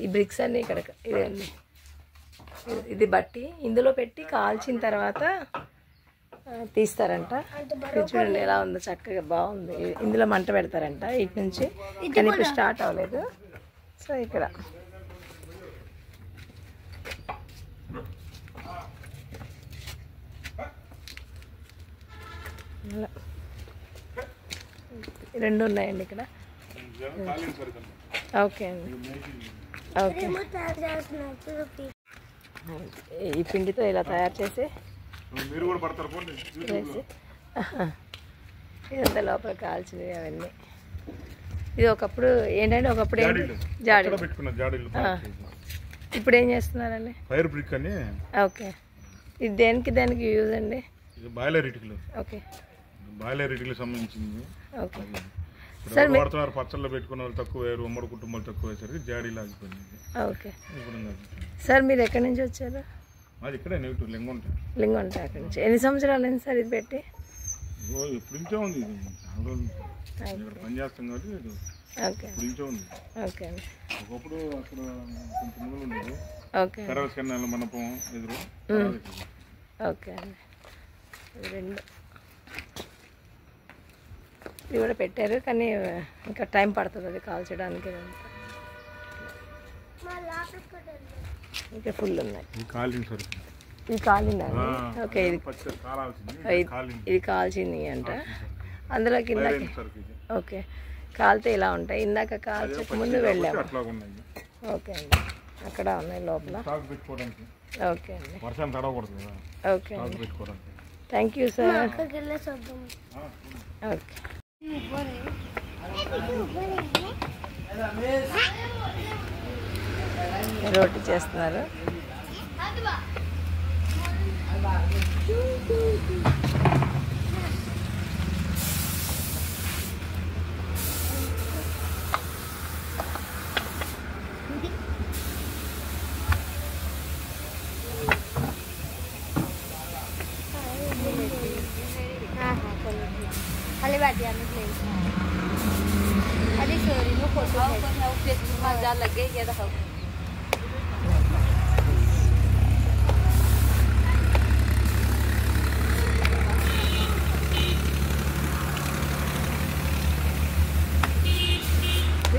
ఈ బ్రిక్స్ అన్నీ ఇక్కడ ఇదండి, ఇది బట్టి ఇందులో పెట్టి కాల్చిన తర్వాత తీస్తారంట. చూడండి ఎలా ఉందో, చక్కగా బాగుంది. ఇందులో మంట పెడతారంట ఇటు నుంచి, కానీ ఇప్పుడు స్టార్ట్ అవ్వలేదు. సో ఇక్కడ రెండు ఉన్నాయండి ఇక్కడ. ఓకే అండి, ఓకే. ఈ పిండితో ఇలా తయారు చేసి ఇదంతా లోపల కాల్చినవి అవన్నీ. ఇది ఒకప్పుడు ఏంటంటే, ఒకప్పుడు జాడీలు, ఇప్పుడు ఏం చేస్తున్నారండి? ఫైర్ బ్రిక్ అని. ఓకే, ఇది దేనికి యూజ్ అండి? బాయిలర్ ఇటుకలు. ఓకే, బాయిలర్ ఇటుకలకు సంబంధించింది. ఓకే సార్, వాడుతున్నారు పచ్చళ్ళు పెట్టుకున్న వాళ్ళు తక్కువ వేరు, ఉమ్మడి కుటుంబాలు తక్కువ వేసరికి జాడీ లాగిపోయింది. ఓకే సార్, మీరు ఎక్కడి నుంచి వచ్చారు? మాది ఇక్కడే నెగిటివ్ లింగొంట. అక్కడి నుంచి ఎన్ని సంవత్సరాలు అయింది సార్ ఇది పెట్టి? ఎప్పుడు నుంచో ఉంది, ఇక్కడ పని చేస్తాం కాబట్టి ఓకే ఉంది. ఓకే అండి, ఒకప్పుడు అక్కడ కొంచెం ముందు ఉండేది. ఓకే, కరవస్కన్నాల మండపం ఎదురు. ఓకే అండి, రెండు ఇది కూడా పెట్టారు, కానీ ఇంకా టైం పడుతుంది అది కాల్చడానికి. ఇంకా ఫుల్ ఉన్నాయి. ఇది కాలిందా? ఓకే, ఇది కాల్చింది అంట. అందులో కిందకి ఓకే కాలితే ఇలా ఉంటాయి. ఇందాక కాల్చక ముందు వెళ్ళాము. ఓకే అండి, అక్కడ ఉన్నాయి లోపల. ఓకే అండి, ఓకే అండి, థ్యాంక్ యూ సార్. ఓకే, రోటీ చేస్తున్నారు. खाली बैठ जाने के लिए अरे सॉरी वो फोटो है फेसबुक में जा लगे ये देखो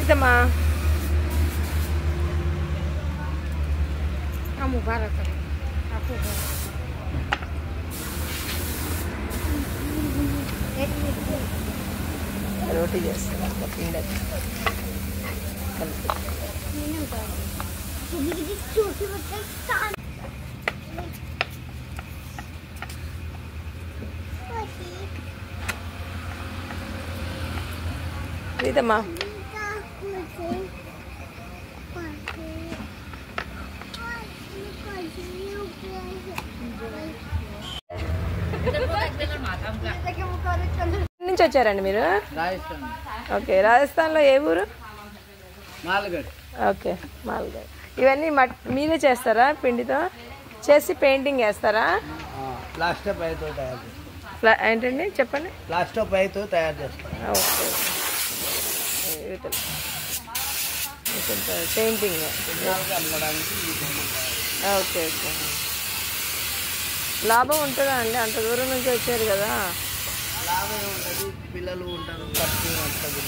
ఇదమ్మా हम मुबारक करें आपको రోటీ చేస్తున్నారు పిండి కలిపి. ఇదమ్మా నుంచి వచ్చారండి మీరు? రాజస్థాన్. ఓకే, రాజస్థాన్లో ఏ ఊరు? మాల్గఢ్. ఓకే, మాల్గఢ్. ఇవన్నీ మీరే చేస్తారా? పిండితో చేసి పెయింటింగ్ వేస్తారా? ప్లాస్టర్ పైతో తయారు చేస్తాం. ఏంటండి చెప్పండి? ప్లాస్టర్ పైతో తయారు చేస్తాం. ఓకే, పెయింటింగ్ అమ్మడానికి. ఓకే ఓకే, లాభం ఉంటుందా అండి? అంత దూరం నుంచి వచ్చారు కదా. లాభం ఉంటుంది, పిల్లలు ఉంటారు, ఖర్చు వస్తుంది.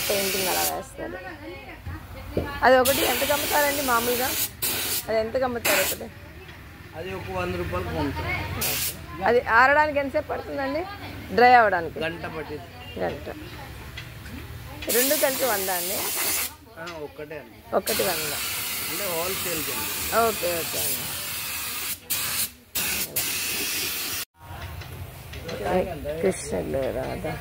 పెయింటింగ్ అలా వేస్తారు. అది ఒకటి ఎంతకు అమ్ముతారండి మామూలుగా? అది ఎంతకు అమ్ముతారు ఒకటి? అది ఒక 100 రూపాయలు కొంటాం. అది ఆరడానికి ఎంతసేపు పడుతుందండి? డ్రై అవ్వడానికి గంట పట్టింది. గంట. రెండు కలిపి 100 అండి? ఒక్కటే అండి. ఒకటి 100 అంటే హోల్సేల్. ఓకే ఓకే అండి. కృష్ణుడు రాధా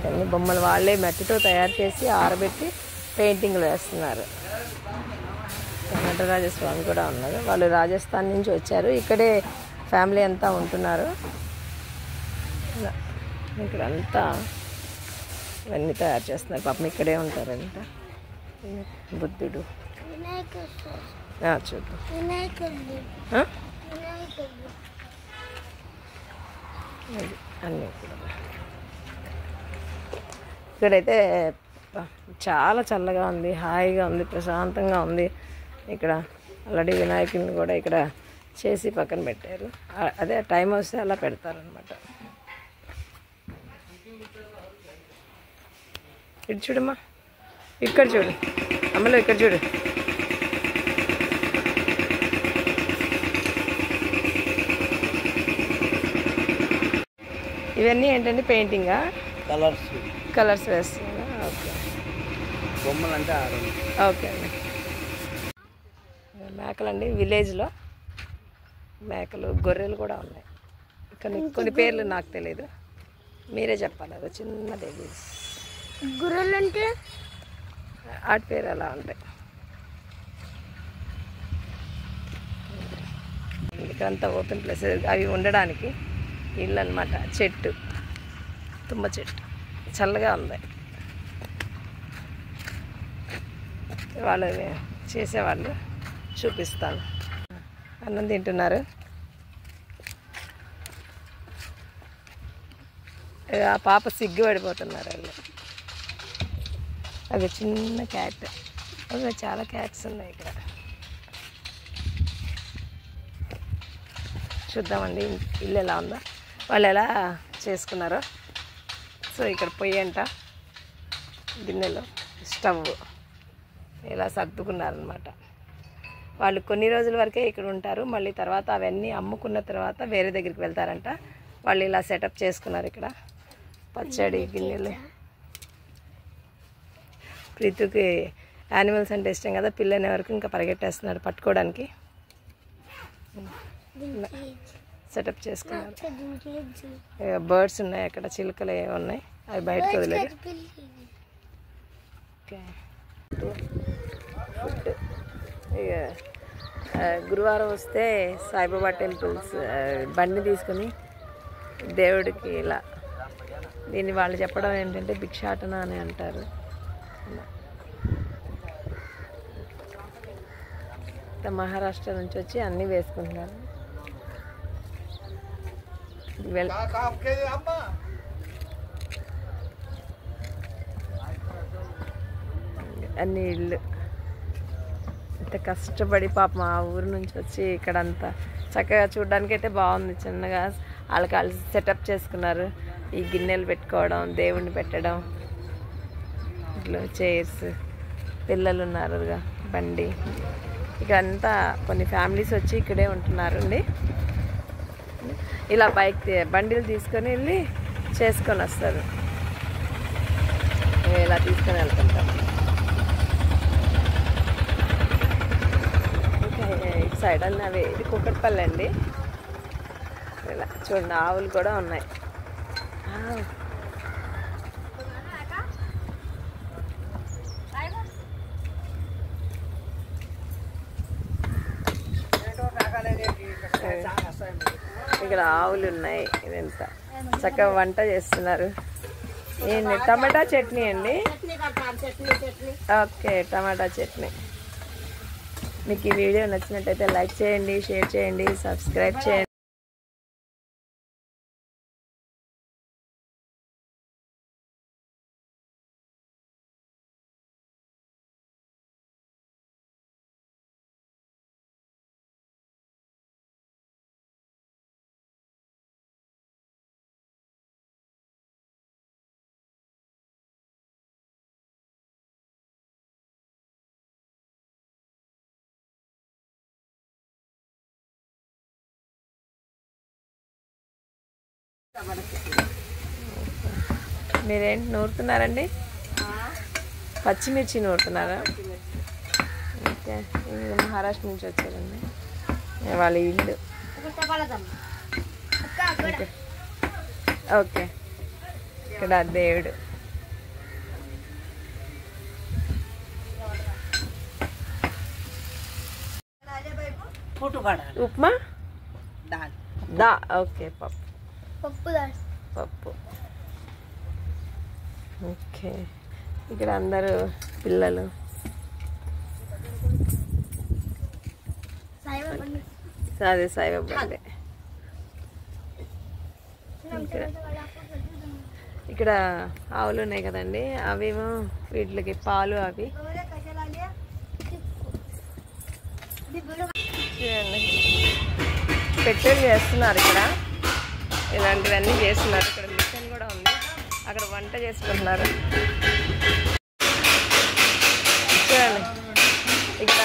అన్ని బొమ్మలు వాళ్ళే మట్టితో తయారు చేసి ఆరబెట్టి పెయింటింగ్లు వేస్తున్నారు. నటరాజస్వామి కూడా ఉన్నారు. వాళ్ళు రాజస్థాన్ నుంచి వచ్చారు, ఇక్కడే ఫ్యామిలీ అంతా ఉంటున్నారు. ఇక్కడ అంతా ఇవన్నీ తయారు చేస్తున్నారు. పాపం ఇక్కడే ఉంటారంట. బుద్ధుడు చూద్దాం. ఇది అన్నీ కూడా ఇక్కడైతే చాలా చల్లగా ఉంది, హాయిగా ఉంది, ప్రశాంతంగా ఉంది. ఇక్కడ ఆల్రెడీ వినాయకుడిని కూడా ఇక్కడ చేసి పక్కన పెట్టారు. అదే టైం వస్తే అలా పెడతారనమాట. ఇటు చూడమ్మా, ఇక్కడ చూడు అమ్మలో, ఇక్కడ చూడు. ఇవన్నీ ఏంటంటే పెయింటింగా, కలర్స్ వేస్తున్నా. ఓకే, బొమ్మలు అంటే ఓకే అండి. మేకలండి, విలేజ్లో మేకలు, గొర్రెలు కూడా ఉన్నాయి. కొన్ని పేర్లు నాకు తెలియదు, మీరే చెప్పాలి. అది చిన్నది గొర్రెలు అంటే వాటి పేరు అలా ఉంటాయి. ఇక్కడంతా ఓపెన్ ప్లేస్, అవి ఉండడానికి ఇల్లు అనమాట. చెట్టు, తుమ్మ చెట్టు, చల్లగా ఉంది. వాళ్ళు చేసేవాళ్ళు చూపిస్తాను. అన్నం తింటున్నారు. ఆ పాప సిగ్గుపడిపోతున్నారు వాళ్ళు. అది చిన్న క్యాట్. అవి చాలా క్యాట్స్ ఉన్నాయి ఇక్కడ. చూద్దామండి ఇల్లు ఎలా ఉందో, వాళ్ళు ఎలా చేసుకున్నారో. సో ఇక్కడ పొయ్యి అంట, గిన్నెలో స్టవ్ ఇలా సర్దుకున్నారనమాట. వాళ్ళు కొన్ని రోజుల వరకే ఇక్కడ ఉంటారు, మళ్ళీ తర్వాత అవన్నీ అమ్ముకున్న తర్వాత వేరే దగ్గరికి వెళ్తారంట. వాళ్ళు ఇలా సెటప్ చేసుకున్నారు ఇక్కడ. పచ్చడి గిన్నెలు. ప్రీతుకి యానిమల్స్ అంటే ఇష్టం కదా, పిల్లని వరకు ఇంకా పరిగెట్టేస్తున్నాడు పట్టుకోవడానికి. సెటప్ చేసుకున్నారు. బర్డ్స్ ఉన్నాయి అక్కడ, చిలుకలు ఏమి ఉన్నాయి, అవి బయటకు వదిలేదు. Okay, food. ఇక గురువారం వస్తే సాయిబాబా టెంపుల్స్ బండి తీసుకొని దేవుడికి ఇలా, దీన్ని వాళ్ళు చెప్పడం ఏంటంటే భిక్షాటన అని అంటారు. మహారాష్ట్ర నుంచి వచ్చి అన్నీ వేసుకుంటున్నారు. అన్ని ఇల్లు ఇంత కష్టపడి పాపం ఆ ఊరు నుంచి వచ్చి ఇక్కడంతా చక్కగా చూడడానికి అయితే బాగుంది. చిన్నగా వాళ్ళకి సెటప్ చేసుకున్నారు. ఈ గిన్నెలు పెట్టుకోవడం, దేవుణ్ణి పెట్టడం, ఇట్లా చైర్స్, పిల్లలు ఉన్నారుగా, బండి. ఇక్కడంతా కొన్ని ఫ్యామిలీస్ వచ్చి ఇక్కడే ఉంటున్నారు అండి. ఇలా బండిలు తీసుకొని వెళ్ళి చేసుకొని వస్తారు. ఇలా తీసుకొని వెళ్తుంటాం. ఇంకా ఇటు సైడ్ అవి, ఇది కుక్కటిపల్లి అండి. ఇలా చూడండి, ఆవులు కూడా ఉన్నాయి. ఇక్కడ ఆవులు ఉన్నాయి. ఇదంతా చక్కగా వంట చేస్తున్నారు. ఏంటి, టమాటా చట్నీ అండి. ఓకే, టమాటా చట్నీ. మీకు ఈ వీడియో నచ్చినట్టయితే లైక్ చేయండి, షేర్ చేయండి, సబ్స్క్రైబ్ చేయండి. మీరేంటి నూరుతున్నారండి? పచ్చిమిర్చి నూరుతున్నారా? ఓకే, ఇది మహారాష్ట్ర నుంచి వచ్చారండి వాళ్ళ ఇల్లు. ఓకే, ఇక్కడ దేవుడు. ఉప్మా దా. ఓకే, పప్పు. ఓకే, ఇక్కడ అందరూ పిల్లలు అదే సాయిబాబా అంటే. ఇక్కడ ఆవులు ఉన్నాయి కదండి, అవేమో వీటికి పాలు అవి చూడండి. పెట్రోల్ చేస్తున్నారు ఇక్కడ, ఇలాంటివన్నీ చేస్తున్నారు. ఇక్కడ మిషన్ కూడా ఉంది, అక్కడ వంట చేసుకుంటున్నారు. చూడండి ఇక్కడ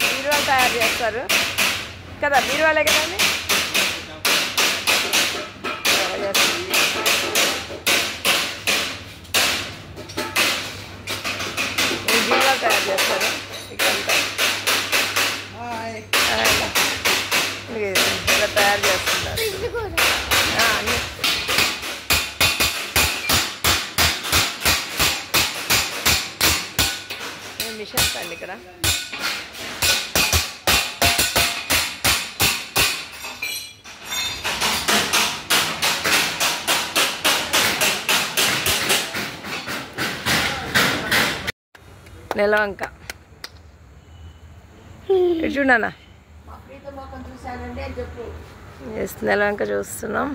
బీరువాలు తయారు చేస్తారు కదా, బీరువాలే కదండి. బీరువాలు తయారు చేస్తారు ఇక్కడంతా, ఇలా తయారు చేస్తున్నారు అన్నీ. మిషన్స్ అండి ఇక్కడ. నెలవంక చూడనా, నెలవంక చూస్తున్నాం.